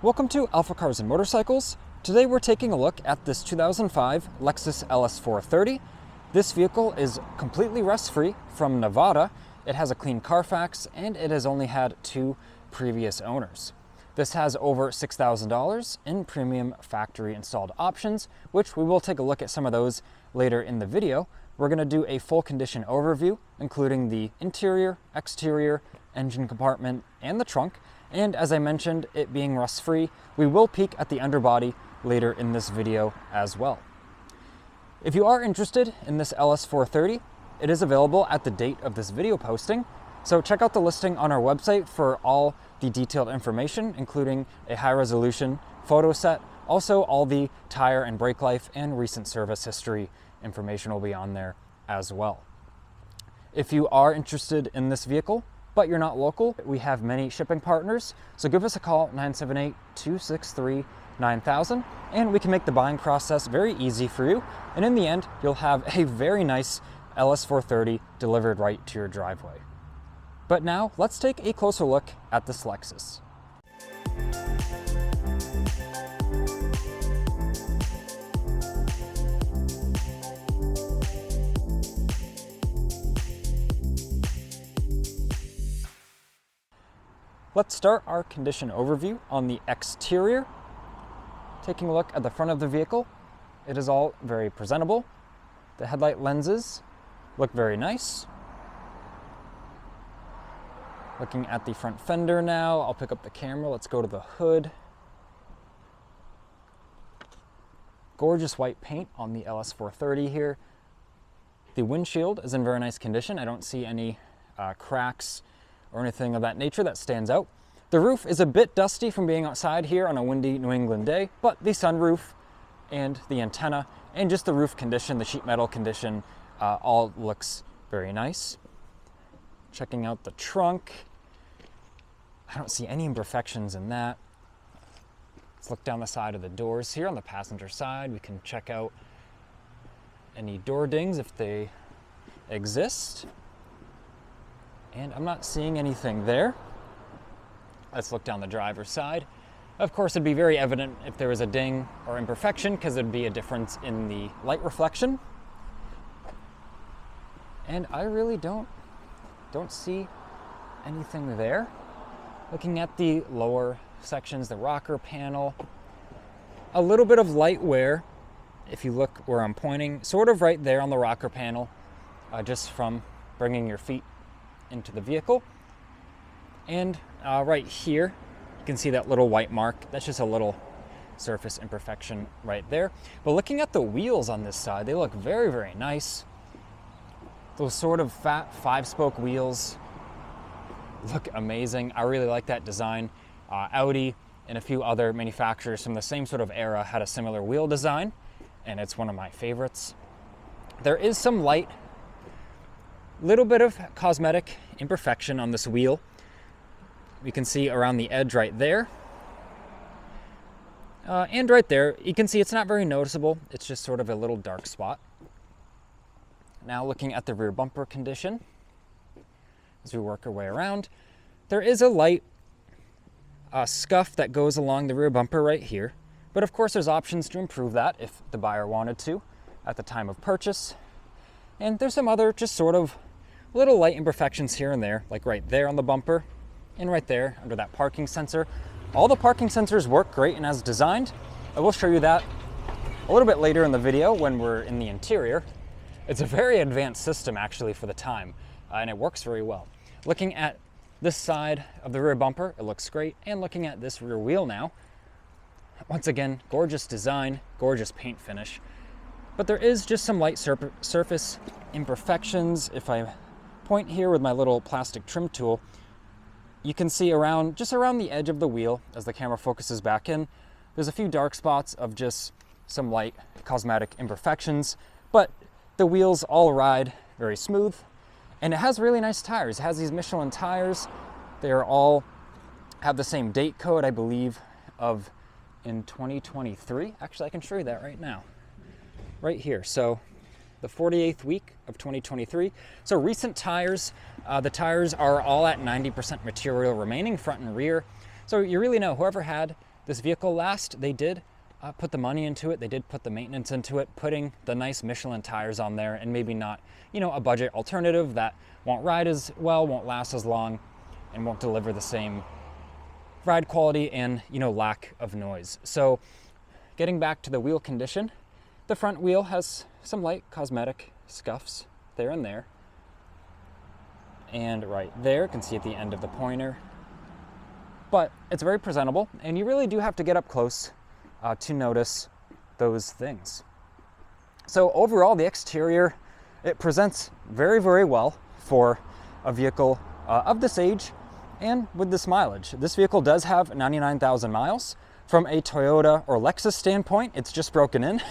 Welcome to AlphaCars and Motorcycles. Today we're taking a look at this 2005 Lexus LS430. This vehicle is completely rust-free from Nevada. It has a clean Carfax and it has only had 2 previous owners. This has over $6,000 in premium factory installed options, which we will take a look at some of those later in the video. We're going to do a full condition overview, including the interior, exterior, engine compartment, and the trunk. And as I mentioned, it being rust-free, we will peek at the underbody later in this video as well. If you are interested in this LS430, it is available at the date of this video posting. So check out the listing on our website for all the detailed information, including a high-resolution photo set. Also, all the tire and brake life and recent service history information will be on there as well. If you are interested in this vehicle, but you're not local, we have many shipping partners. So give us a call, 978-263-9000, and we can make the buying process very easy for you. And in the end, you'll have a very nice LS430 delivered right to your driveway. But now let's take a closer look at this Lexus. Let's start our condition overview on the exterior. Taking a look at the front of the vehicle, it is all very presentable. The headlight lenses look very nice. Looking at the front fender now, I'll pick up the camera. Let's go to the hood. Gorgeous white paint on the LS430 here. The windshield is in very nice condition. I don't see any cracks or anything of that nature that stands out. The roof is a bit dusty from being outside here on a windy New England day, but the sunroof and the antenna and just the roof condition, the sheet metal condition, all looks very nice. Checking out the trunk. I don't see any imperfections in that. Let's look down the side of the doors here on the passenger side. We can check out any door dings if they exist. And I'm not seeing anything there. Let's look down the driver's side. Of course, it'd be very evident if there was a ding or imperfection because there'd be a difference in the light reflection. And I really don't see anything there. Looking at the lower sections, the rocker panel, a little bit of light wear, if you look where I'm pointing, sort of right there on the rocker panel, just from bringing your feet into the vehicle. And right here, you can see that little white mark. That's just a little surface imperfection right there. But looking at the wheels on this side, they look very, very nice. Those sort of fat 5-spoke wheels look amazing. I really like that design. Audi and a few other manufacturers from the same sort of era had a similar wheel design, and it's one of my favorites. There is some little bit of cosmetic imperfection on this wheel. We can see around the edge right there. And right there, you can see it's not very noticeable. It's just sort of a little dark spot. Now looking at the rear bumper condition, as we work our way around, there is a light scuff that goes along the rear bumper right here. But of course there's options to improve that if the buyer wanted to at the time of purchase. And there's some other just sort of little light imperfections here and there, like right there on the bumper and right there under that parking sensor. All the parking sensors work great and as designed. I will show you that a little bit later in the video when we're in the interior. It's a very advanced system actually for the time, and it works very well. Looking at this side of the rear bumper, it looks great. And looking at this rear wheel now, once again, gorgeous design, gorgeous paint finish. But there is just some light surface imperfections. If I point here with my little plastic trim tool, you can see just around the edge of the wheel as the camera focuses back in, there's a few dark spots of just some light cosmetic imperfections, but the wheels all ride very smooth, and it has really nice tires. It has these Michelin tires. They are all have the same date code, I believe, of in 2023. Actually, I can show you that right now, right here. So the 48th week of 2023. So recent tires, the tires are all at 90% material remaining, front and rear. So you really know whoever had this vehicle last, they did put the money into it. They did put the maintenance into it, putting the nice Michelin tires on there, and maybe not, you know, a budget alternative that won't ride as well, won't last as long, and won't deliver the same ride quality and, you know, lack of noise. So getting back to the wheel condition, the front wheel has some light cosmetic scuffs there and there. And right there, you can see at the end of the pointer. But it's very presentable, and you really do have to get up close to notice those things. So overall, the exterior, it presents very, very well for a vehicle of this age and with this mileage. This vehicle does have 99,000 miles. From a Toyota or Lexus standpoint, it's just broken in.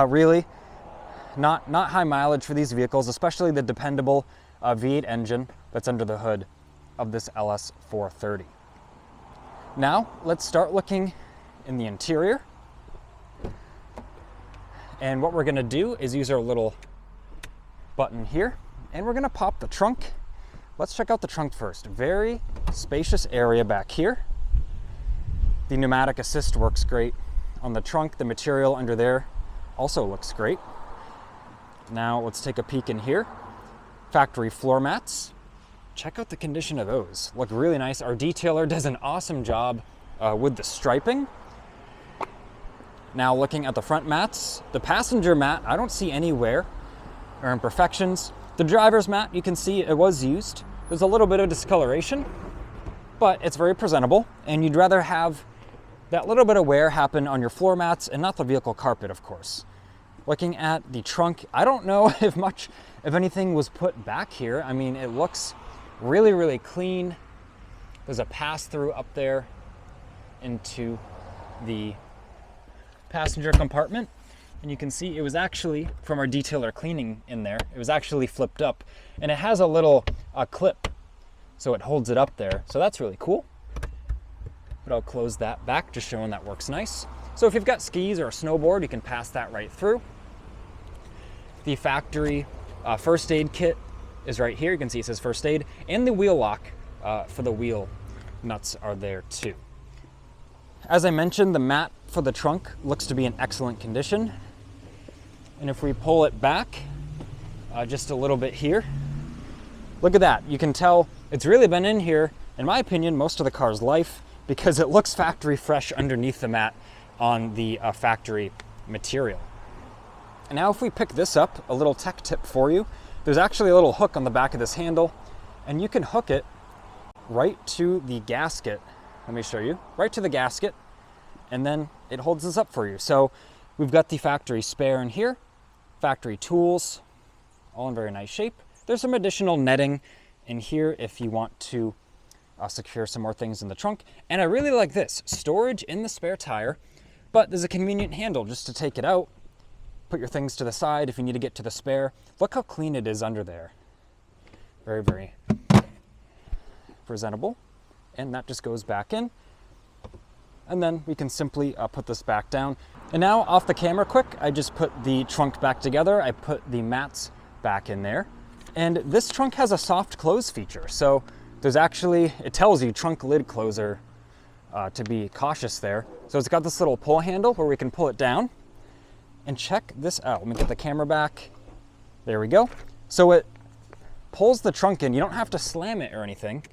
Really, not high mileage for these vehicles, especially the dependable V8 engine that's under the hood of this LS 430. Now, let's start looking in the interior. And what we're gonna do is use our little button here, and we're gonna pop the trunk. Let's check out the trunk first. Very spacious area back here. The pneumatic assist works great on the trunk. The material under there also looks great. Now let's take a peek in here. Factory floor mats. Check out the condition of those. Look really nice. Our detailer does an awesome job with the striping. Now looking at the front mats, the passenger mat, I don't see any wear or imperfections. The driver's mat, you can see it was used. There's a little bit of discoloration, but it's very presentable, and you'd rather have that little bit of wear happen on your floor mats and not the vehicle carpet, of course. Looking at the trunk, I don't know if anything was put back here. I mean, it looks really, really clean. There's a pass-through up there into the passenger compartment. And you can see it was actually, from our detailer cleaning in there, it was actually flipped up. And it has a little clip, so it holds it up there. So that's really cool. But I'll close that back, just showing that works nice. So if you've got skis or a snowboard, you can pass that right through. The factory first aid kit is right here. You can see it says first aid, and the wheel lock for the wheel nuts are there too. As I mentioned, the mat for the trunk looks to be in excellent condition. And if we pull it back just a little bit here, look at that. You can tell it's really been in here, in my opinion, most of the car's life, because it looks factory fresh underneath the mat on the factory material. And now if we pick this up, a little tech tip for you, there's actually a little hook on the back of this handle, and you can hook it right to the gasket. Let me show you, right to the gasket, and then it holds this up for you. So we've got the factory spare in here, factory tools, all in very nice shape. There's some additional netting in here if you want to secure some more things in the trunk. And I really like this, storage in the spare tire, but there's a convenient handle just to take it out, put your things to the side if you need to get to the spare. Look how clean it is under there. Very, very presentable. And that just goes back in. And then we can simply put this back down. And now off the camera quick, I just put the trunk back together. I put the mats back in there. And this trunk has a soft close feature. So there's actually, it tells you trunk lid closer to be cautious there. So it's got this little pull handle where we can pull it down. And check this out. Let me get the camera back. There we go. So it pulls the trunk in. You don't have to slam it or anything.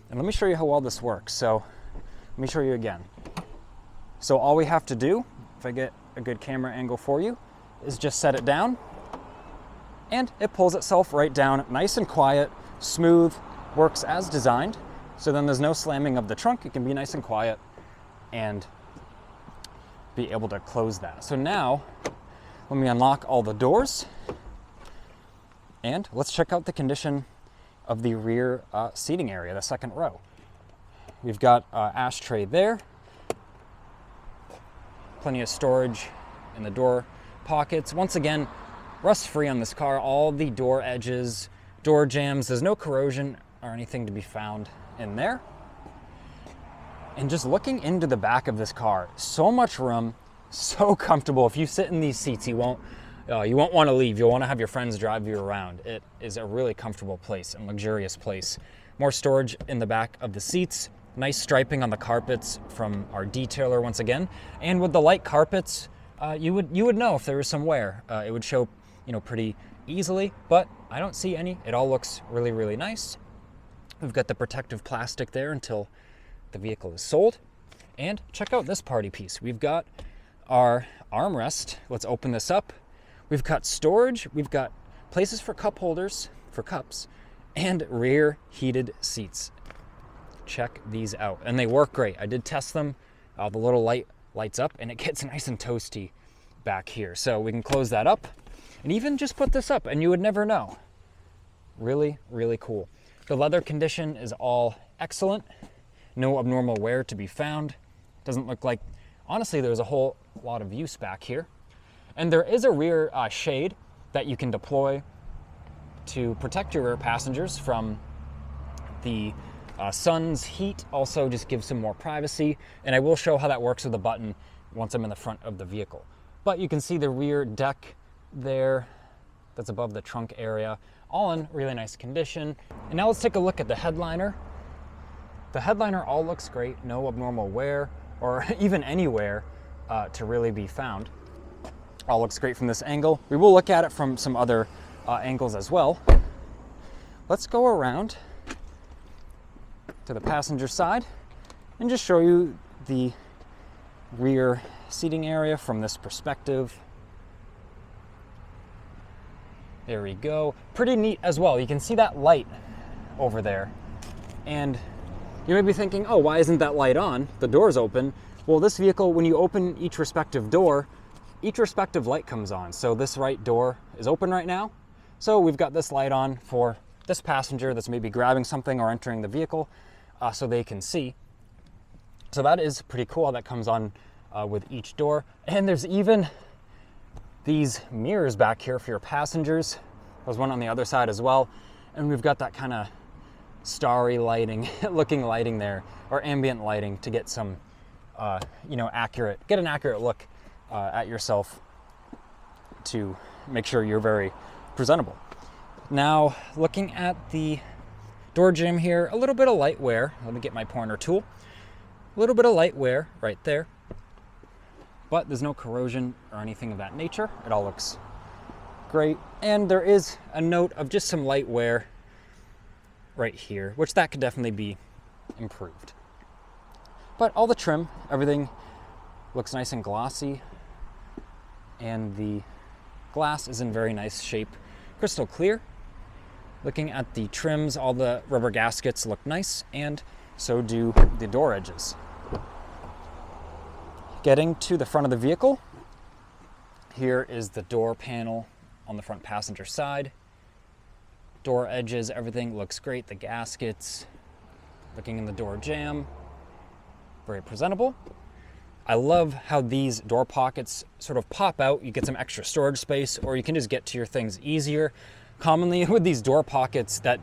And let me show you how well this works. So let me show you again. So all we have to do, if I get a good camera angle for you, is just set it down, and it pulls itself right down, nice and quiet, smooth, works as designed. So then there's no slamming of the trunk. It can be nice and quiet and be able to close that. So now let me unlock all the doors, and let's check out the condition of the rear seating area, the second row. We've got ashtray there, plenty of storage in the door pockets. Once again, rust-free on this car. All the door edges, door jambs, there's no corrosion or anything to be found in there. And just looking into the back of this car, so much room, so comfortable. If you sit in these seats, you won't want to leave. You'll want to have your friends drive you around. It is a really comfortable place and luxurious place. More storage in the back of the seats, Nice striping on the carpets from our detailer once again. And with the light carpets, you would know if there was some wear. It would show, pretty easily, but I don't see any. It all looks really, really nice. We've got the protective plastic there until the vehicle is sold. And check out this party piece. We've got our armrest. Let's open this up. We've got storage. We've got places for cup holders, for cups, and rear heated seats. Check these out. And they work great. I did test them. The little light lights up and it gets nice and toasty back here. So we can close that up and even just put this up and you would never know. Really, really cool. The leather condition is all excellent. No abnormal wear to be found. Doesn't look like, honestly, there's a whole lot of use back here. And there is a rear shade that you can deploy to protect your rear passengers from the sun's heat. Also just gives some more privacy. And I will show how that works with a button once I'm in the front of the vehicle. But you can see the rear deck there that's above the trunk area, all in really nice condition. And now let's take a look at the headliner. The headliner all looks great, no abnormal wear or even any wear to really be found. All looks great from this angle. We will look at it from some other angles as well. Let's go around to the passenger side and just show you the rear seating area from this perspective. There we go. Pretty neat as well. You can see that light over there. And you may be thinking, oh, why isn't that light on? The door's open. Well, this vehicle, when you open each respective door, each respective light comes on. So this right door is open right now. So we've got this light on for this passenger that's maybe grabbing something or entering the vehicle so they can see. So that is pretty cool how that comes on with each door. And there's even these mirrors back here for your passengers. There's one on the other side as well. And we've got that kind of starry lighting, looking lighting there, or ambient lighting to get some, get an accurate look at yourself to make sure you're very presentable. Now, looking at the door jamb here, a little bit of light wear. Let me get my pointer tool. A little bit of light wear right there. But there's no corrosion or anything of that nature. It all looks great. And there is a note of just some light wear right here, which that could definitely be improved. But all the trim, everything looks nice and glossy. And the glass is in very nice shape, crystal clear. Looking at the trims, all the rubber gaskets look nice, and so do the door edges. Getting to the front of the vehicle, here is the door panel on the front passenger side. Door edges, everything looks great. The gaskets, looking in the door jamb, very presentable. I love how these door pockets sort of pop out. You get some extra storage space, or you can just get to your things easier. Commonly with these door pockets that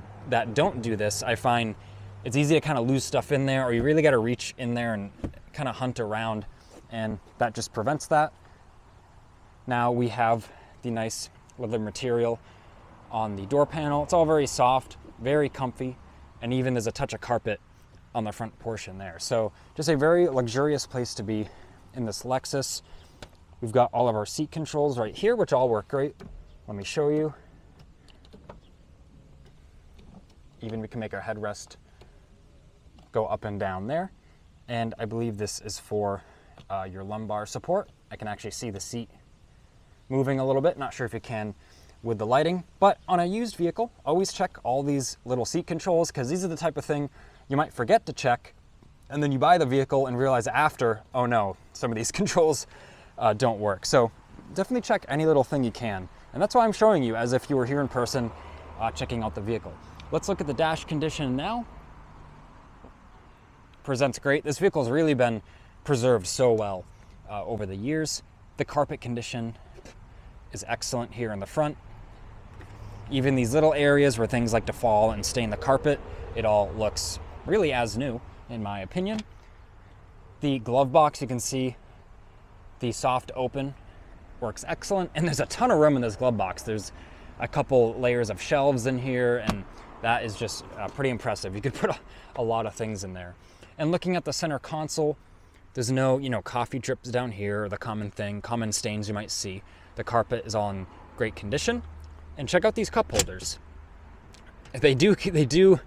don't do this, I find it's easy to kind of lose stuff in there, or you really got to reach in there and kind of hunt around, and that just prevents that. Now we have the nice leather material on the door panel. It's all very soft, very comfy, and even there's a touch of carpet on the front portion there. So just a very luxurious place to be in this Lexus. We've got all of our seat controls right here, which all work great. Let me show you. Even we can make our headrest go up and down there. And I believe this is for your lumbar support. I can actually see the seat moving a little bit. Not sure if you can with the lighting, but on a used vehicle, always check all these little seat controls, because these are the type of thing you might forget to check, and then you buy the vehicle and realize after, oh no, some of these controls don't work. So definitely check any little thing you can. And that's why I'm showing you as if you were here in person checking out the vehicle. Let's look at the dash condition now. Presents great. This vehicle's really been preserved so well over the years. The carpet condition is excellent here in the front. Even these little areas where things like to fall and stain the carpet, it all looks really as new, in my opinion. The glove box, you can see the soft open works excellent, and there's a ton of room in this glove box. There's a couple layers of shelves in here, and that is just pretty impressive. You could put a lot of things in there. And looking at the center console, there's no, coffee drips down here, or the common stains you might see. The carpet is all in great condition. And check out these cup holders. They do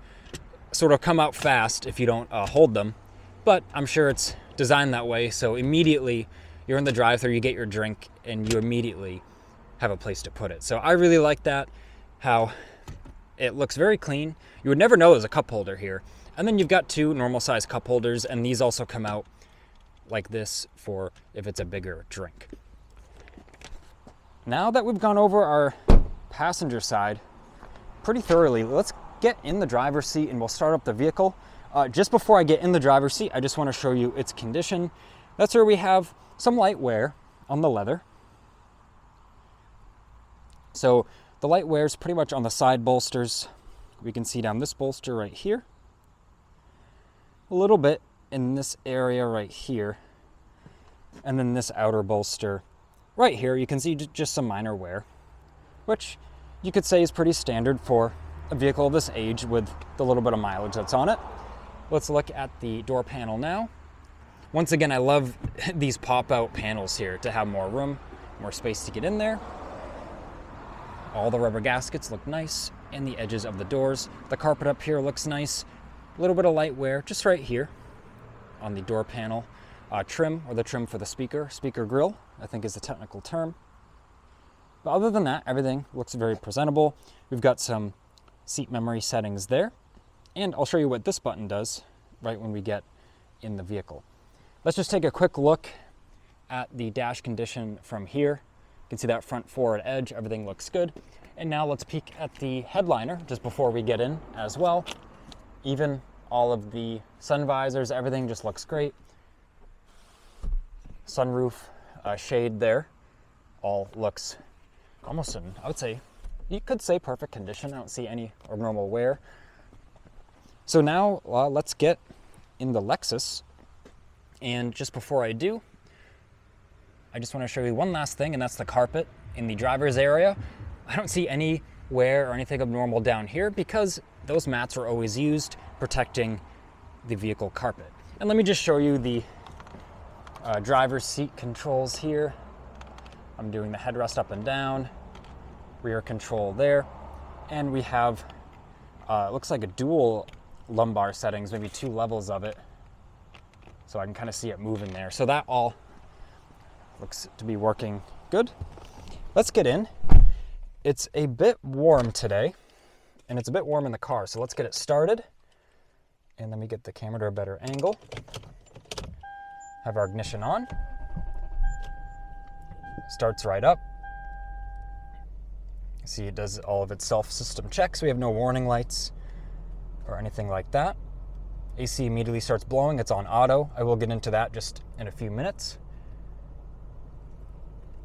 sort of come out fast if you don't hold them, but I'm sure it's designed that way, so immediately you're in the drive-thru, you get your drink, and you immediately have a place to put it. So I really like that, how it looks very clean. You would never know there's a cup holder here. And then you've got two normal size cup holders, and these also come out like this for if it's a bigger drink. Now that we've gone over our passenger side pretty thoroughly, let's get in the driver's seat and we'll start up the vehicle. Just before I get in the driver's seat, I just want to show you its condition. That's where we have some light wear on the leather. So the light wear is pretty much on the side bolsters. We can see down this bolster right here. A little bit in this area right here. And then this outer bolster right here, you can see just some minor wear, which you could say is pretty standard for a vehicle of this age with the little bit of mileage that's on it. Let's look at the door panel now. Once again, I love these pop-out panels here to have more room, more space to get in there. All the rubber gaskets look nice, and the edges of the doors. The carpet up here looks nice. A little bit of light wear just right here on the door panel. Trim, or the trim for the speaker grill, I think is the technical term. But other than that, everything looks very presentable. We've got some seat memory settings there. And I'll show you what this button does right when we get in the vehicle. Let's just take a quick look at the dash condition from here. You can see that front forward edge, everything looks good. And now let's peek at the headliner just before we get in as well. Even all of the sun visors, everything just looks great. Sunroof shade there, all looks almost in, I would say, you could say perfect condition. I don't see any abnormal wear. So now let's get in the Lexus. And just before I do, I just want to show you one last thing, and that's the carpet in the driver's area. I don't see any wear or anything abnormal down here because those mats are always used protecting the vehicle carpet. And let me just show you the driver's seat controls here. I'm doing the headrest up and down, rear control there, and we have it looks like a dual lumbar settings, maybe 2 levels of it, so I can kind of see it moving there. So that all looks to be working good. Let's get in. It's a bit warm today, and it's a bit warm in the car, so let's get it started. And let me get the camera to a better angle. Have our ignition on. Starts right up. See, it does all of its self-system checks. We have no warning lights or anything like that. AC immediately starts blowing. It's on auto. I will get into that just in a few minutes.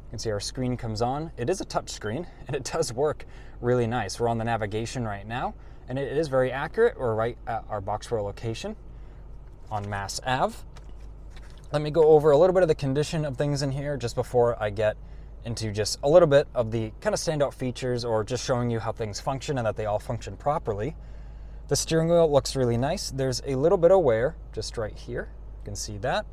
You can see our screen comes on. It is a touch screen, and it does work really nice. We're on the navigation right now, and it is very accurate. We're right at our Boxborough location on Mass Ave. Let me go over a little bit of the condition of things in here just before I get into just a little bit of the kind of standout features, or just showing you how things function and that they all function properly. The steering wheel looks really nice. There's a little bit of wear just right here. You can see that.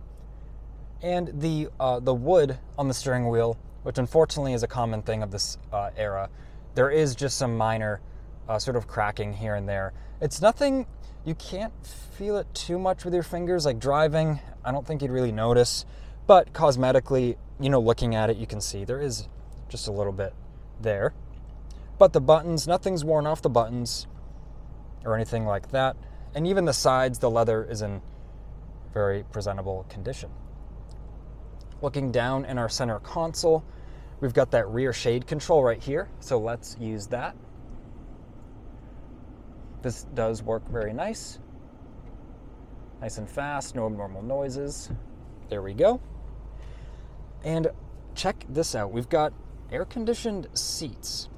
And the wood on the steering wheel, which unfortunately is a common thing of this era, there is just some minor sort of cracking here and there. It's nothing, you can't feel it too much with your fingers, like driving, I don't think you'd really notice, but cosmetically, looking at it, you can see there is just a little bit there. But the buttons, nothing's worn off the buttons or anything like that. And even the sides, the leather is in very presentable condition. Looking down in our center console, we've got that rear shade control right here. So let's use that. This does work very nice. Nice and fast, no abnormal noises. There we go. And check this out. We've got air-conditioned seats.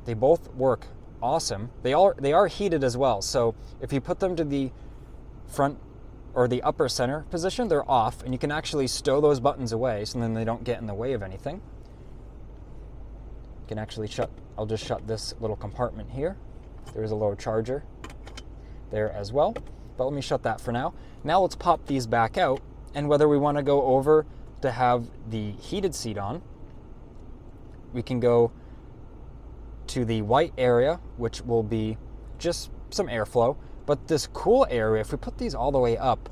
They both work awesome. They are heated as well. So if you put them to the front or the upper center position, they're off, and you can actually stow those buttons away so then they don't get in the way of anything. You can actually I'll just shut this little compartment here. There's a little charger there as well. but let me shut that for now. Now let's pop these back out, and whether we want to go over to have the heated seat on, we can go to the white area, which will be just some airflow. But this cool area, if we put these all the way up,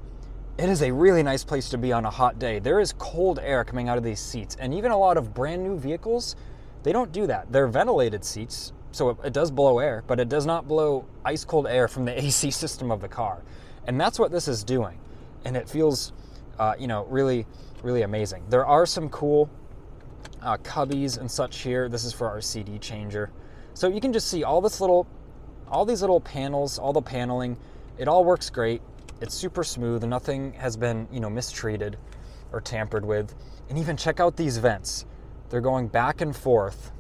it is a really nice place to be on a hot day. There is cold air coming out of these seats, and even a lot of brand new vehicles, they don't do that. They're ventilated seats, so it does blow air, but it does not blow ice cold air from the AC system of the car. And that's what this is doing. And it feels, really, really amazing. There are some cool cubbies and such here. This is for our CD changer. So you can just see all these little panels, all the paneling. It all works great. It's super smooth. Nothing has been, mistreated or tampered with. And even check out these vents. They're going back and forth.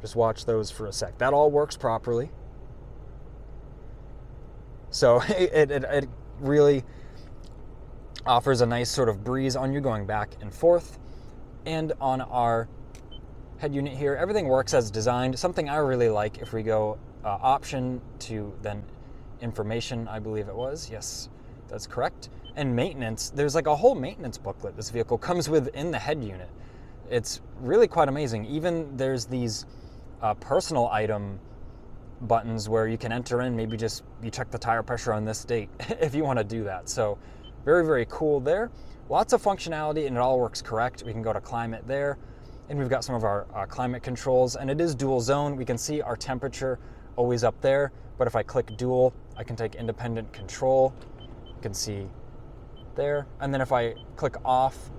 Just watch those for a sec. That all works properly. So it really offers a nice sort of breeze on you going back and forth. And on our head unit here, everything works as designed. Something I really like, if we go option to then information, I believe it was. Yes, that's correct. And maintenance, there's like a whole maintenance booklet this vehicle comes with in the head unit. It's really quite amazing. Even there's these personal item buttons where you can enter in, maybe just you check the tire pressure on this date if you want to do that. So very, very cool there. Lots of functionality, and it all works correct. We can go to climate there, and we've got some of our climate controls, and it is dual zone. We can see our temperature always up there, but if I click dual, I can take independent control. You can see there, and then if I click off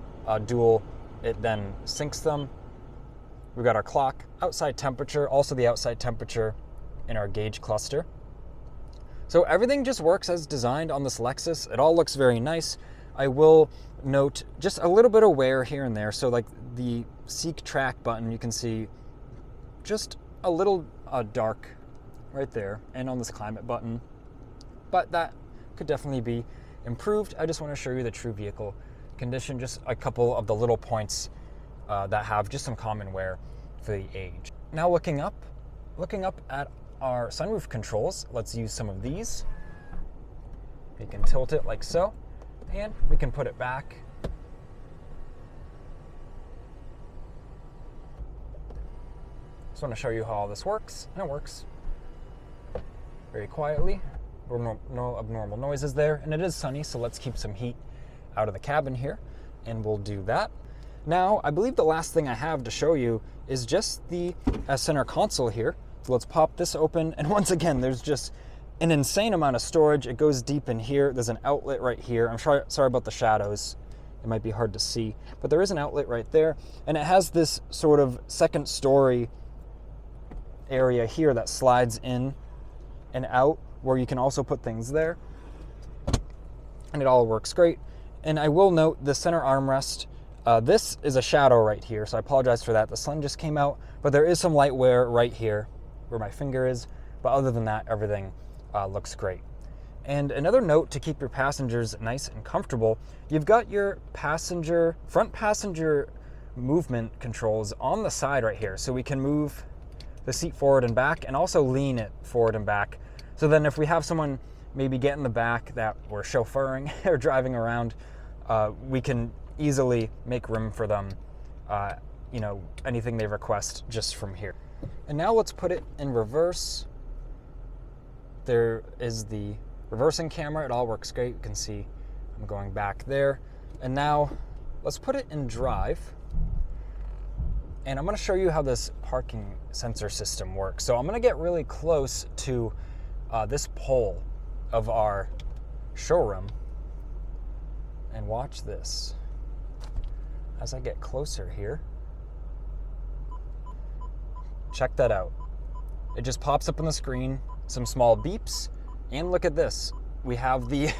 dual, it then syncs them. We've got our clock, outside temperature, also the outside temperature in our gauge cluster. So everything just works as designed on this Lexus. It all looks very nice. I will note just a little bit of wear here and there. So like the Seek Track button, you can see just a little dark right there, and on this climate button, but that could definitely be improved. I just want to show you the true vehicle condition, just a couple of the little points that have just some common wear for the age. Now looking up at our sunroof controls, let's use some of these. We can tilt it like so, and we can put it back. Just want to show you how all this works, and it works very quietly. No abnormal noises there, and it is sunny, so let's keep some heat out of the cabin here, and we'll do that. Now, I believe the last thing I have to show you is just the center console here. So let's pop this open, and once again, there's just an insane amount of storage. It goes deep in here. There's an outlet right here. I'm sorry about the shadows. It might be hard to see, but there is an outlet right there, and it has this sort of second story area here that slides in and out, where you can also put things there, and it all works great. And I will note the center armrest, this is a shadow right here, so I apologize for that. The sun just came out, but there is some light wear right here where my finger is, but other than that, everything looks great. And another note to keep your passengers nice and comfortable, you've got your front passenger movement controls on the side right here, so we can move the seat forward and back, and also lean it forward and back. So then if we have someone maybe get in the back that we're chauffeuring or driving around, we can easily make room for them, anything they request just from here. And now let's put it in reverse. There is the reversing camera. It all works great. You can see I'm going back there. And now let's put it in drive. And I'm going to show you how this parking sensor system works. So I'm going to get really close to this pole of our showroom, and watch this. As I get closer here, check that out. It just pops up on the screen, some small beeps, and look at this. We have the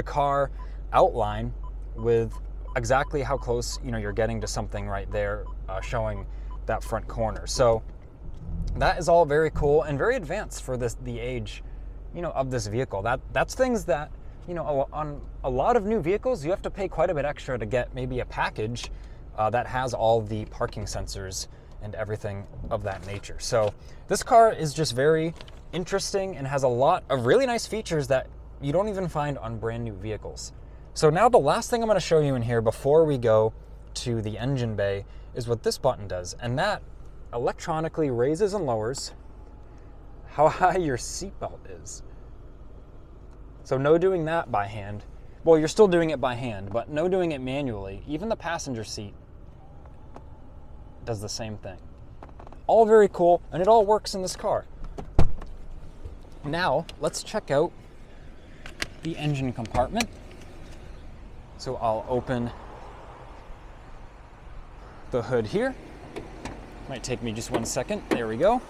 car outline with exactly how close you're getting to something right there, showing that front corner. So that is all very cool and very advanced for the age of this vehicle. That's things that on a lot of new vehicles you have to pay quite a bit extra to get maybe a package that has all the parking sensors and everything of that nature. So this car is just very interesting and has a lot of really nice features that you don't even find on brand new vehicles. So now the last thing I'm going to show you in here before we go to the engine bay is what this button does, and that electronically raises and lowers how high your seatbelt is. So no doing that by hand. Well, you're still doing it by hand, but no doing it manually. Even the passenger seat does the same thing. All very cool, and it all works in this car. Now, let's check out the engine compartment. So I'll open the hood here. Might take me just 1 second. There we go.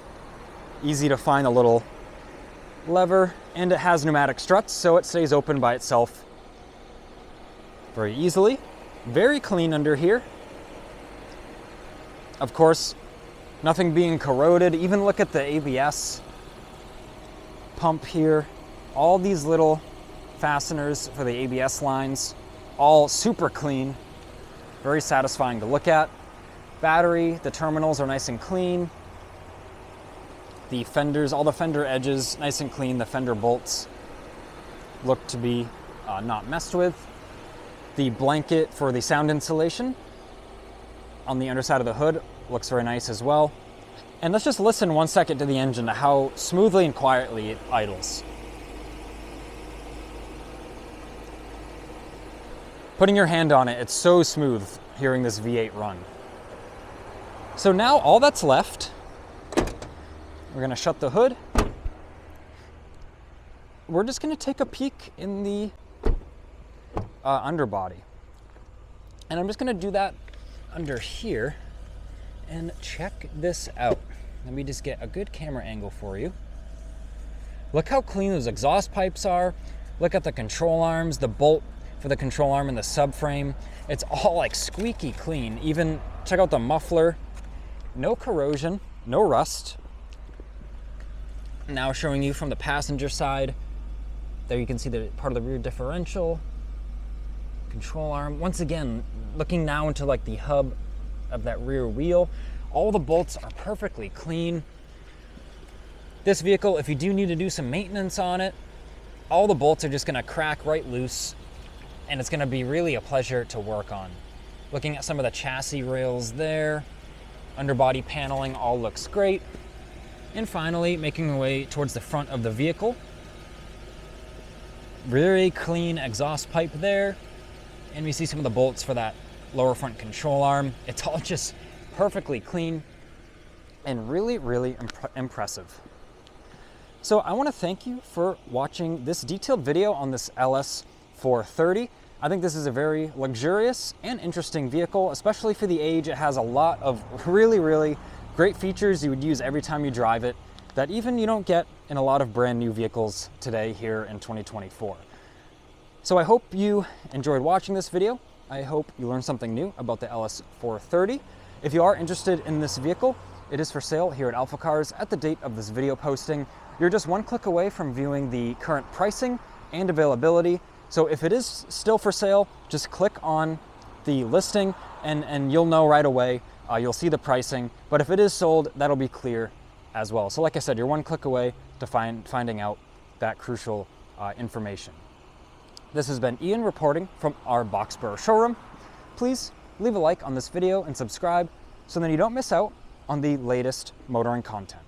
Easy to find a little lever, and it has pneumatic struts, so it stays open by itself very easily. Very clean under here. Of course, nothing being corroded. Even look at the ABS pump here. All these little fasteners for the ABS lines, all super clean. Very satisfying to look at. Battery, the terminals are nice and clean. The fenders, all the fender edges, nice and clean. The fender bolts look to be not messed with. The blanket for the sound insulation on the underside of the hood looks very nice as well. And let's just listen 1 second to the engine, to how smoothly and quietly it idles. Putting your hand on it, it's so smooth hearing this V8 run. So now all that's left, we're gonna shut the hood. We're just gonna take a peek in the underbody. And I'm just gonna do that under here and check this out. Let me just get a good camera angle for you. Look how clean those exhaust pipes are. Look at the control arms, the bolt for the control arm and the subframe. It's all like squeaky clean. Even check out the muffler. No corrosion, no rust. Now showing you from the passenger side. There you can see the part of the rear differential, control arm. Once again, looking now into like the hub of that rear wheel. All the bolts are perfectly clean. This vehicle, if you do need to do some maintenance on it, all the bolts are just gonna crack right loose, and it's gonna be really a pleasure to work on. Looking at some of the chassis rails there, underbody paneling all looks great. And finally, making our way towards the front of the vehicle. Very clean exhaust pipe there. And we see some of the bolts for that lower front control arm. It's all just perfectly clean and really, really impressive. So I want to thank you for watching this detailed video on this LS430. I think this is a very luxurious and interesting vehicle, especially for the age. It has a lot of really, really great features you would use every time you drive it that even you don't get in a lot of brand new vehicles today here in 2024. So I hope you enjoyed watching this video. I hope you learned something new about the LS430. If you are interested in this vehicle, it is for sale here at AlphaCars at the date of this video posting. You're just one click away from viewing the current pricing and availability. So if it is still for sale, just click on the listing and you'll know right away. You'll see the pricing, but if it is sold, that'll be clear as well. So like I said, you're one click away to finding out that crucial information. This has been Ian reporting from our Boxborough showroom. Please leave a like on this video and subscribe so that you don't miss out on the latest motoring content.